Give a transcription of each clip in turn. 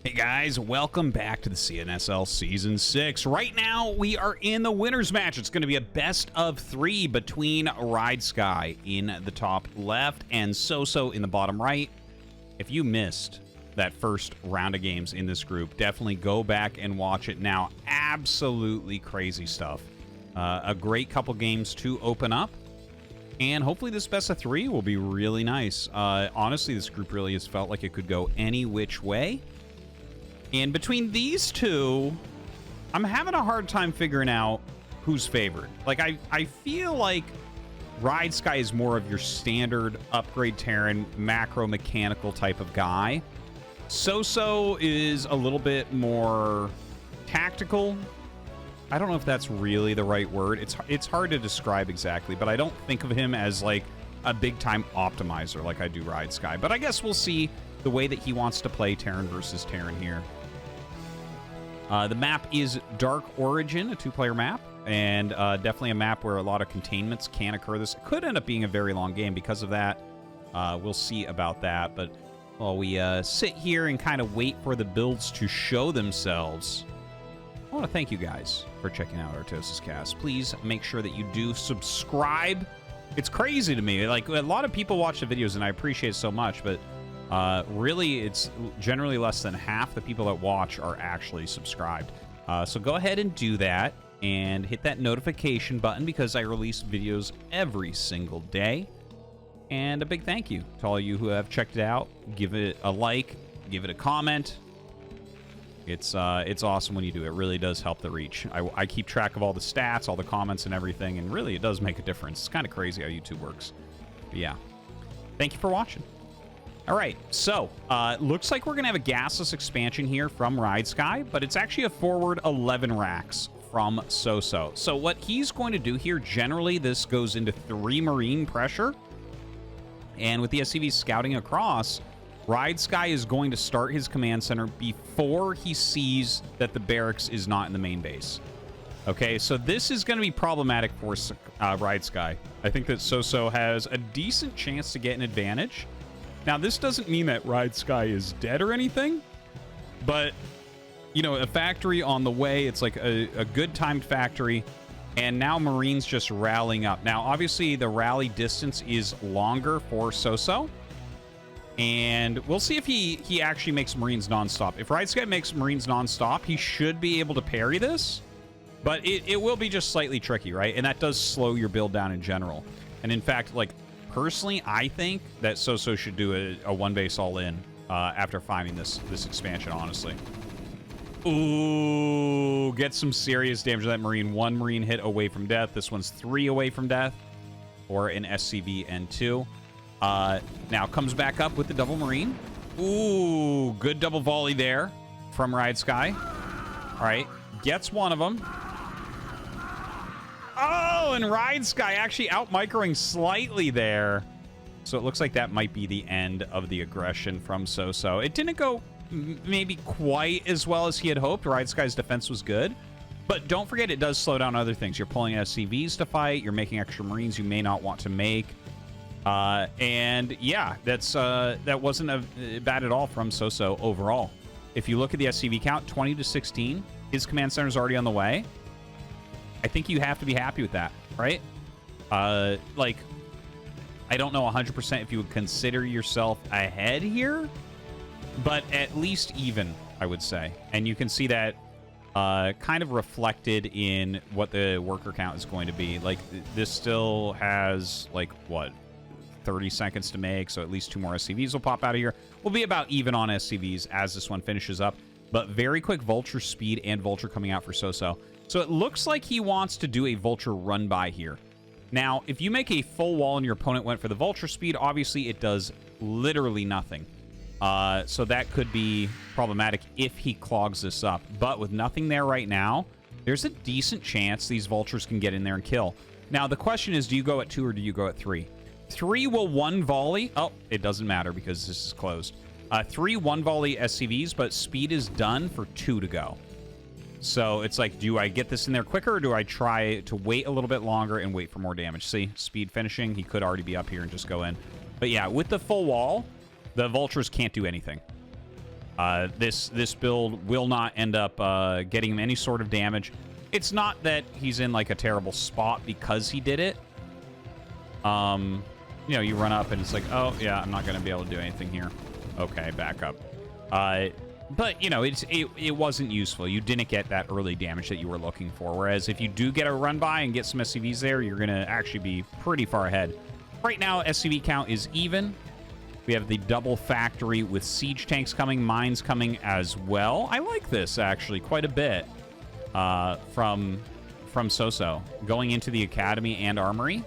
Hey guys, welcome back to the CNSL Season 6. Right now, we are in the winner's match. It's going to be a best of 3 between Ridesky in the top left and Soso in the bottom right. If you missed that first round of games in this group, definitely go back and watch it now. Absolutely crazy stuff. A great couple games to open up. And hopefully this best of 3 will be really nice. Honestly, this group really has felt like it could go any which way. And between these two, I'm having a hard time figuring out who's favored. Like, I feel like Ridesky is more of your standard upgrade Terran, macro mechanical type of guy. Soso is a little bit more tactical. I don't know if that's really the right word. It's hard to describe exactly, but I don't think of him as like a big-time optimizer like I do Ridesky. But I guess we'll see the way that he wants to play Terran versus Terran here. The map is Dark Origin, a 2-player map, and definitely a map where a lot of containments can occur. This could end up being a very long game because of that. We'll see about that, but while we sit here and kind of wait for the builds to show themselves, I want to thank you guys for checking out ArtosisCasts. Please make sure that you do subscribe. It's crazy to me. Like, a lot of people watch the videos, and I appreciate it so much, but really, it's generally less than half the people that watch are actually subscribed. So go ahead and do that and hit that notification button because I release videos every single day. And a big thank you to all of you who have checked it out. Give it a like, give it a comment. It's awesome when you do. It really does help the reach. I keep track of all the stats, all the comments and everything, and really it does make a difference. It's kind of crazy how YouTube works. But yeah, thank you for watching. All right, so looks like we're going to have a gasless expansion here from Ridesky, but it's actually a forward 11 racks from Soso. So what he's going to do here, generally this goes into 3 Marine pressure, and with the SCVs scouting across, Ridesky is going to start his command center before he sees that the barracks is not in the main base. Okay, so this is going to be problematic for Ridesky. I think that Soso has a decent chance to get an advantage. Now, this doesn't mean that Ridesky is dead or anything, but, you know, a factory on the way, it's like a good timed factory, and now Marines just rallying up. Now, obviously, the rally distance is longer for Soso, and we'll see if he actually makes Marines nonstop. If Ridesky makes Marines nonstop, he should be able to parry this, but it will be just slightly tricky, right? And that does slow your build down in general. And in fact, like, personally, I think that Soso should do a one base all in after finding this expansion, honestly. Ooh, get some serious damage to that Marine. 1 Marine hit away from death. This one's 3 away from death, or an SCV and 2. Now comes back up with the double Marine. Ooh, good double volley there from Ridesky. All right, gets one of them. Oh, and Ridesky actually out-microing slightly there. So it looks like that might be the end of the aggression from Soso. It didn't go maybe quite as well as he had hoped. Ridesky's defense was good. But don't forget, it does slow down other things. You're pulling SCVs to fight. You're making extra Marines you may not want to make. And yeah, that wasn't bad at all from Soso overall. If you look at the SCV count, 20 to 16. His command center's already on the way. I think you have to be happy with that, right? Like, I don't know 100% if you would consider yourself ahead here, but at least even, I would say. And you can see that kind of reflected in what the worker count is going to be. Like, this still has, like, what, 30 seconds to make, so at least 2 more SCVs will pop out of here. We'll be about even on SCVs as this one finishes up, but very quick Vulture speed and Vulture coming out for Soso. So it looks like he wants to do a Vulture run-by here. Now, if you make a full wall and your opponent went for the Vulture speed, obviously it does literally nothing. So that could be problematic if he clogs this up. But with nothing there right now, there's a decent chance these Vultures can get in there and kill. Now, the question is, do you go at 2 or do you go at 3? 3 will 1 volley. Oh, it doesn't matter because this is closed. 3 1 volley SCVs, but speed is done for 2 to go. So it's like, do I get this in there quicker, or do I try to wait a little bit longer and wait for more damage? See, speed finishing. He could already be up here and just go in. But yeah, with the full wall, the Vultures can't do anything. This build will not end up getting him any sort of damage. It's not that he's in like a terrible spot because he did it. You know, you run up and it's like, oh yeah, I'm not going to be able to do anything here. Okay, back up. But you know, it wasn't useful. You didn't get that early damage that you were looking for. Whereas if you do get a run by and get some SCVs there, you're going to actually be pretty far ahead. Right now, SCV count is even. We have the double factory with siege tanks coming, mines coming as well. I like this actually quite a bit from Soso going into the academy and armory,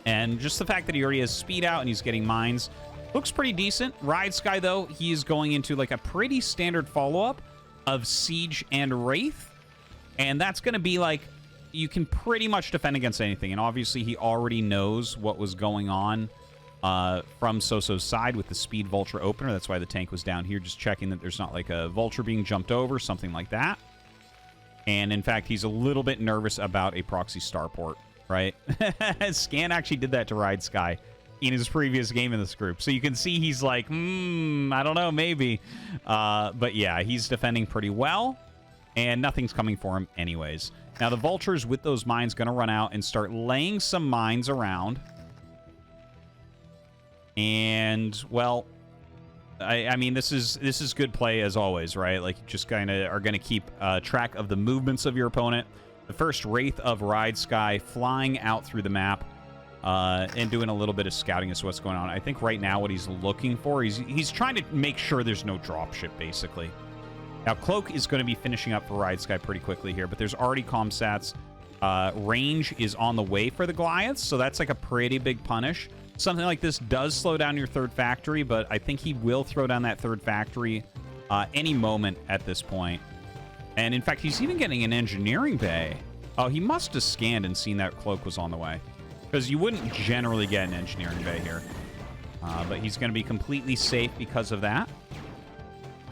and just the fact that he already has speed out and he's getting mines looks pretty decent. Ridesky though, he is going into like a pretty standard follow-up of siege and wraith, and that's going to be like you can pretty much defend against anything. And obviously he already knows what was going on from Soso's side with the speed vulture opener. That's why the tank was down here, just checking that there's not like a vulture being jumped over, something like that. And in fact, he's a little bit nervous about a proxy starport, right? Scan actually did that to Ridesky in his previous game in this group. So you can see he's like, I don't know, maybe. But yeah, he's defending pretty well, and nothing's coming for him anyways. Now the vultures with those mines going to run out and start laying some mines around. And, well, I mean, this is good play as always, right? Like, you just kind of are going to keep track of the movements of your opponent. The first Wraith of Ridesky flying out through the map and doing a little bit of scouting as to what's going on. I think right now what he's looking for, he's trying to make sure there's no dropship, basically. Now, Cloak is going to be finishing up for Ridesky pretty quickly here, but there's already comsats. Range is on the way for the Goliaths, so that's like a pretty big punish. Something like this does slow down your third factory, but I think he will throw down that third factory any moment at this point. And in fact, he's even getting an engineering bay. Oh, he must have scanned and seen that Cloak was on the way, because you wouldn't generally get an engineering bay here. But he's going to be completely safe because of that.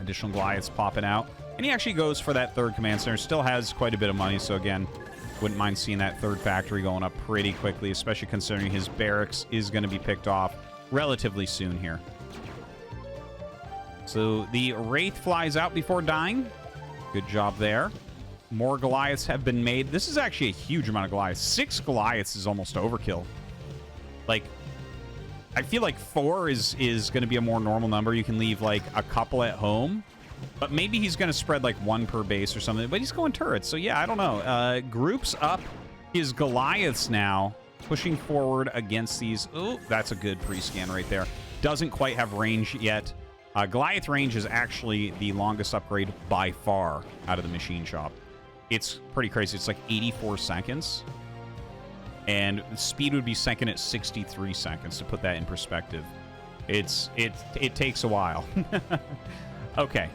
Additional Goliaths popping out. And he actually goes for that third command center. Still has quite a bit of money, so again, wouldn't mind seeing that third factory going up pretty quickly, especially considering his barracks is going to be picked off relatively soon here. So the Wraith flies out before dying. Good job there. More Goliaths have been made. This is actually a huge amount of Goliaths. 6 Goliaths is almost overkill. Like, I feel like 4 is going to be a more normal number. You can leave like a couple at home. But maybe he's going to spread like 1 per base or something. But he's going turrets. So yeah, I don't know. Groups up his Goliaths now, pushing forward against these. Oh, that's a good pre-scan right there. Doesn't quite have range yet. Goliath range is actually the longest upgrade by far out of the machine shop. It's pretty crazy. It's like 84 seconds. And speed would be second at 63 seconds, to put that in perspective. It takes a while. Okay.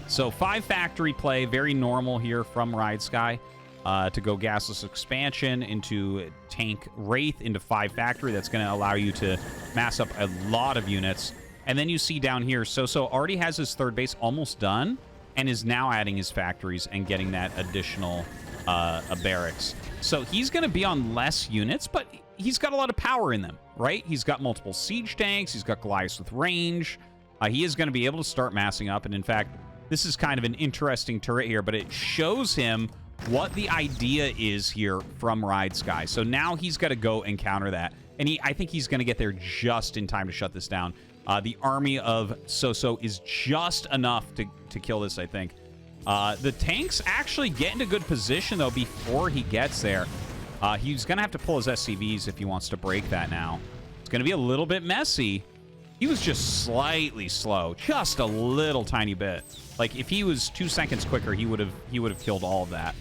So 5 factory play, very normal here from Ridesky to go gasless expansion into tank Wraith into 5 factory. That's going to allow you to mass up a lot of units. And then you see down here, Soso already has his third base almost done and is now adding his factories and getting that additional barracks. So he's going to be on less units, but he's got a lot of power in them, right? He's got multiple siege tanks. He's got Goliaths with range. He is going to be able to start massing up. And in fact, this is kind of an interesting turret here, but it shows him what the idea is here from Ridesky. So now he's got to go and counter that. And I think he's going to get there just in time to shut this down. The army of Soso is just enough to kill this, I think. The tanks actually get into good position, though, before he gets there. He's going to have to pull his SCVs if he wants to break that now. It's going to be a little bit messy. He was just slightly slow, just a little tiny bit. Like, if he was 2 seconds quicker, he would have killed all of that.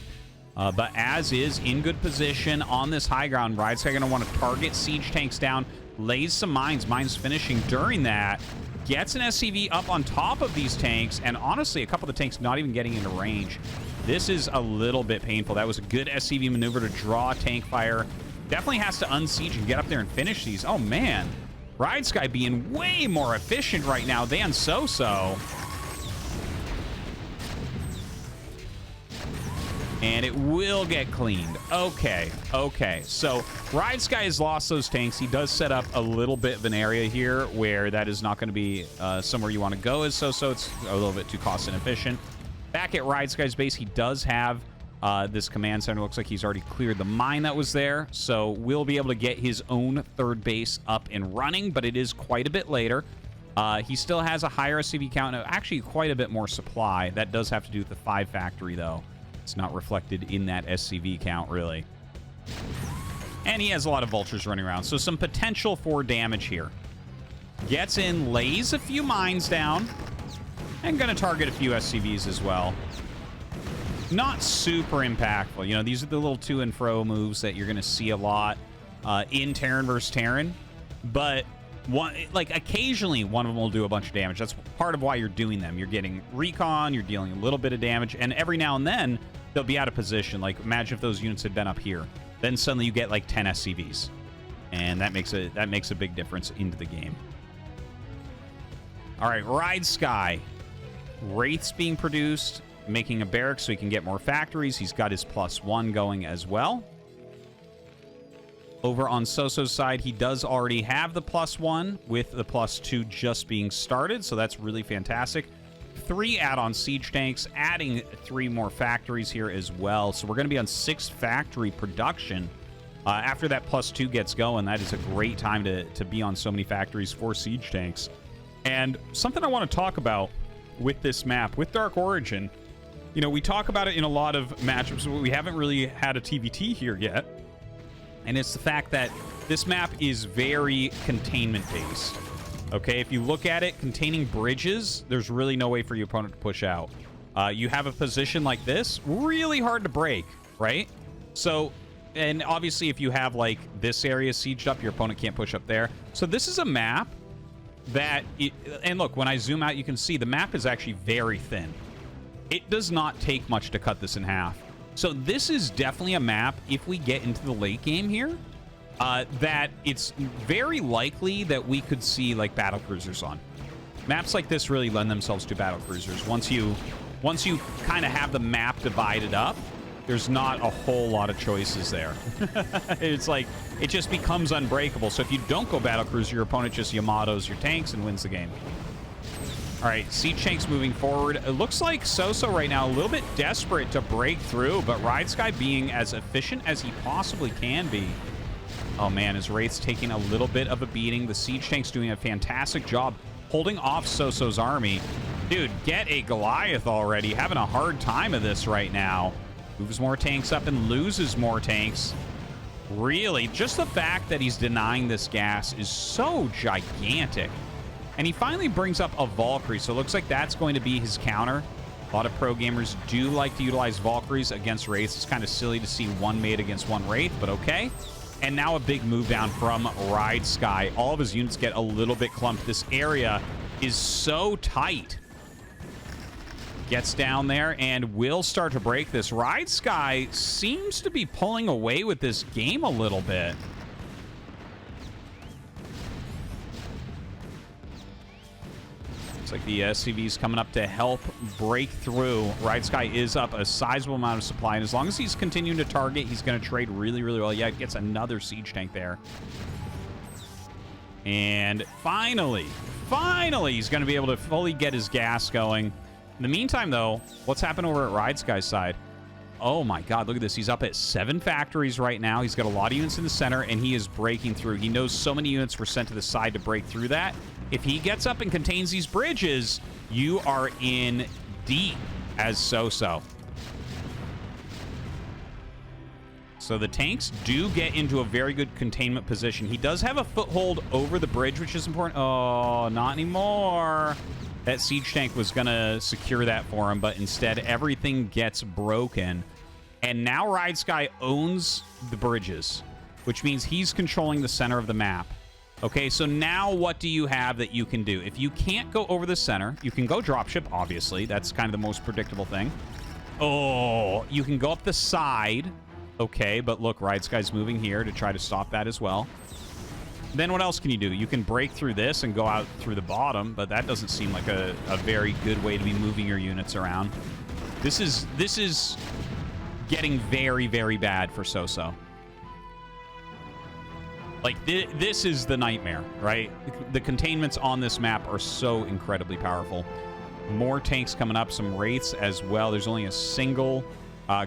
But as is, in good position on this high ground, Ridesky going to want to target siege tanks down, lays some mines, mines finishing during that, gets an SCV up on top of these tanks, and honestly, a couple of the tanks not even getting into range. This is a little bit painful. That was a good SCV maneuver to draw tank fire. Definitely has to unsiege and get up there and finish these. Oh, man. Ridesky being way more efficient right now than Soso. And it will get cleaned. Okay, okay. So Ridesky has lost those tanks. He does set up a little bit of an area here where that is not going to be somewhere you want to go as Soso. It's a little bit too cost inefficient. Back at Ridesky's base, he does have this command center. Looks like he's already cleared the mine that was there. So we'll be able to get his own third base up and running, but it is quite a bit later. He still has a higher SCV count, actually quite a bit more supply. That does have to do with the 5 factory, though. It's not reflected in that SCV count, really. And he has a lot of vultures running around, so some potential for damage here. Gets in, lays a few mines down, and going to target a few SCVs as well. Not super impactful. You know, these are the little to and fro moves that you're going to see a lot in Terran versus Terran. But like occasionally one of them will do a bunch of damage. That's part of why you're doing them. You're getting recon, you're dealing a little bit of damage, and every now and then they'll be out of position. Like imagine if those units had been up here. Then suddenly you get like 10 SCVs. And that makes a big difference into the game. All right, Ridesky. Wraiths being produced, making a barracks so he can get more factories. He's got his +1 going as well. Over on Soso's side, he does already have the +1 with the +2 just being started, so that's really fantastic. 3 add-on siege tanks, adding 3 more factories here as well. So we're going to be on 6 factory production. After that +2 gets going, that is a great time to be on so many factories for siege tanks. And something I want to talk about with this map, with Dark Origin, you know, we talk about it in a lot of matchups, but we haven't really had a TVT here yet. And it's the fact that this map is very containment-based. Okay, if you look at it, containing bridges, there's really no way for your opponent to push out. You have a position like this, really hard to break, right? So, and obviously if you have like this area sieged up, your opponent can't push up there. So this is a map that, and look, when I zoom out, you can see the map is actually very thin. It does not take much to cut this in half. So this is definitely a map, if we get into the late game here, that it's very likely that we could see like battle cruisers on. Maps like this really lend themselves to battle cruisers. Once you kind of have the map divided up, there's not a whole lot of choices there. It's like, it just becomes unbreakable. So if you don't go battle cruiser, your opponent just Yamatos your tanks and wins the game. All right, siege tanks moving forward. It looks like Soso right now a little bit desperate to break through, but Ridesky being as efficient as he possibly can be. Oh man, his Wraith's taking a little bit of a beating. The siege tank's doing a fantastic job holding off Soso's army. Dude, get a Goliath already. Having a hard time of this right now. Moves more tanks up and loses more tanks. Really, just the fact that he's denying this gas is so gigantic. And he finally brings up a Valkyrie, so it looks like that's going to be his counter. A lot of pro gamers do like to utilize Valkyries against Wraiths. It's kind of silly to see one made against one Wraith, but okay. And now a big move down from Ridesky. All of his units get a little bit clumped. This area is so tight. Gets down there and will start to break this. Ridesky seems to be pulling away with this game a little bit. Looks like the SCV's coming up to help break through. Ridesky is up a sizable amount of supply, and as long as he's continuing to target, he's going to trade really, really well. Yeah, gets another siege tank there. And finally, he's going to be able to fully get his gas going. In the meantime, though, what's happened over at Ridesky's side? Oh my god, look at this. He's up at 7 factories right now. He's got a lot of units in the center, and he is breaking through. He knows so many units were sent to the side to break through that. If he gets up and contains these bridges, you are in deep as Soso. So the tanks do get into a very good containment position. He does have a foothold over the bridge, which is important. Oh, not anymore. That siege tank was going to secure that for him, but instead everything gets broken. And now Ridesky owns the bridges, which means he's controlling the center of the map. Okay, so now what do you have that you can do? If you can't go over the center, you can go dropship, obviously. That's kind of the most predictable thing. Oh, you can go up the side. Okay, but look, Ridesky's moving here to try to stop that as well. Then what else can you do? You can break through this and go out through the bottom, but that doesn't seem like a very good way to be moving your units around. This is getting very, very bad for Soso. Like, this is the nightmare, right? The containments on this map are so incredibly powerful. More tanks coming up, some Wraiths as well. There's only a single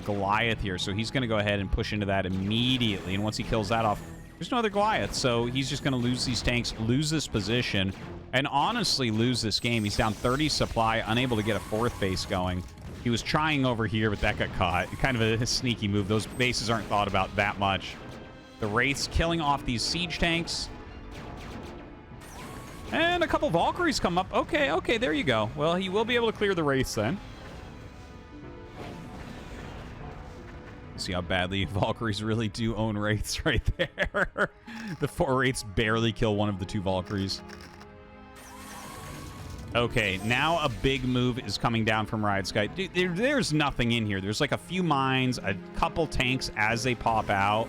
Goliath here, so he's going to go ahead and push into that immediately. And once he kills that off, there's no other Goliath, so he's just going to lose these tanks, lose this position, and honestly lose this game. He's down 30 supply, unable to get a 4th base going. He was trying over here, but that got caught. Kind of a sneaky move. Those bases aren't thought about that much. The Wraiths killing off these siege tanks. And a couple Valkyries come up. Okay, there you go. Well, he will be able to clear the Wraiths then. See how badly Valkyries really do own Wraiths right there. The 4 Wraiths barely kill one of the 2 Valkyries. Okay, now a big move is coming down from Ridesky. Dude, there's nothing in here. There's like a few mines, a couple tanks as they pop out.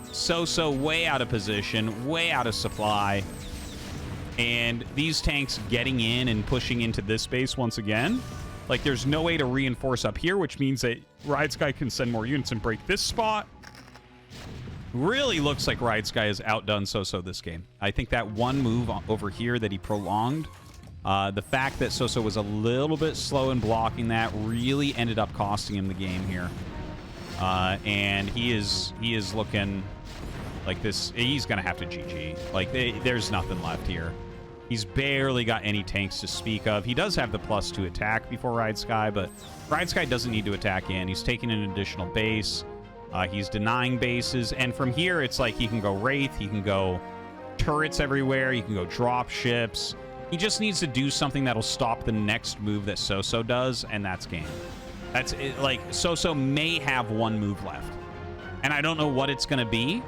Soso way out of position, way out of supply. And these tanks getting in and pushing into this base once again. Like, there's no way to reinforce up here, which means that Ridesky can send more units and break this spot. Really looks like Ridesky has outdone Soso this game. I think that one move over here that he prolonged, the fact that Soso was a little bit slow in blocking that really ended up costing him the game here. And he is looking like this. He's going to have to GG. Like, there's nothing left here. He's barely got any tanks to speak of. He does have the +2 attack before Ridesky, but Ridesky doesn't need to attack in. He's taking an additional base. He's denying bases. And from here, it's like he can go Wraith. He can go turrets everywhere. He can go drop ships. He just needs to do something that'll stop the next move that Soso does, and that's game. That's it. Like, Soso may have one move left. And I don't know what it's going to be.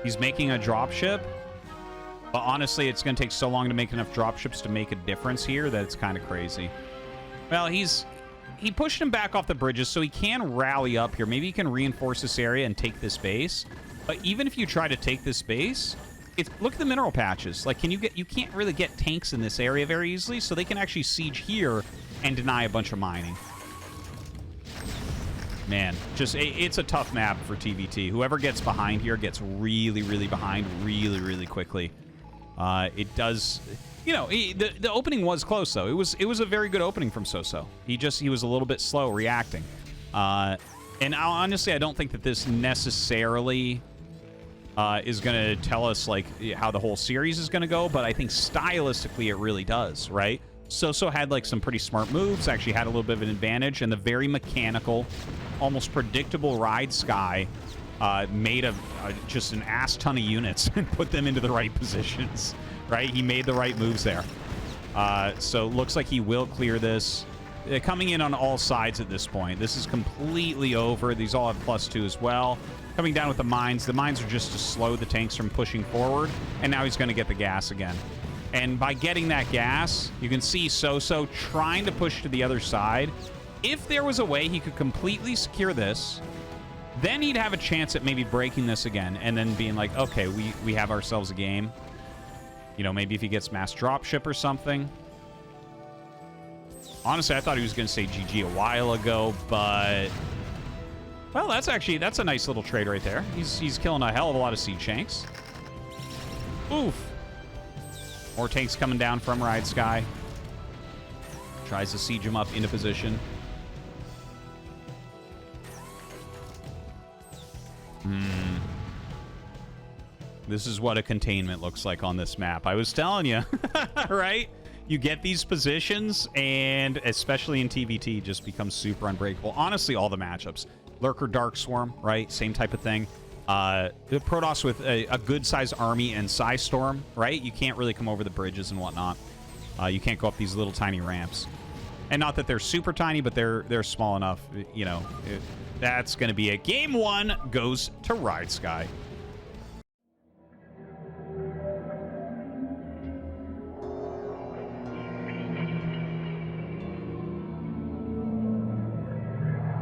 He's making a dropship. But honestly, it's going to take so long to make enough dropships to make a difference here that it's kind of crazy. Well, he pushed him back off the bridges, so he can rally up here. Maybe he can reinforce this area and take this base. But even if you try to take this base, look at the mineral patches. Like, you can't really get tanks in this area very easily, so they can actually siege here and deny a bunch of mining. Man, it's a tough map for TVT. Whoever gets behind here gets really, really behind really, really quickly. It does, you know, the opening was close though. It was a very good opening from Soso. He was a little bit slow reacting. And honestly, I don't think that this necessarily is going to tell us like how the whole series is going to go, but I think stylistically it really does, right? Soso had like some pretty smart moves, actually had a little bit of an advantage, and the very mechanical, almost predictable Ridesky made just an ass ton of units and put them into the right positions, right? He made the right moves there. So looks like he will clear this. Coming in on all sides at this point. This is completely over. These all have +2 as well. Coming down with the mines. The mines are just to slow the tanks from pushing forward, and now he's going to get the gas again. And by getting that gas, you can see Soso trying to push to the other side. If there was a way he could completely secure this, then he'd have a chance at maybe breaking this again and then being like, okay, we have ourselves a game. You know, maybe if he gets mass dropship or something. Honestly, I thought he was going to say GG a while ago, but... Well, that's a nice little trade right there. He's killing a hell of a lot of siege tanks. Oof. More tanks coming down from Ridesky. Tries to siege him up into position. This is what a containment looks like on this map. I was telling you, right? You get these positions, and especially in TVT, just becomes super unbreakable. Honestly, all the matchups. Lurker, Dark Swarm, right? Same type of thing. The Protoss with a good-sized army and Psystorm, right? You can't really come over the bridges and whatnot. You can't go up these little tiny ramps. And not that they're super tiny, but they're small enough, you know. That's going to be it. Game 1 goes to Ridesky.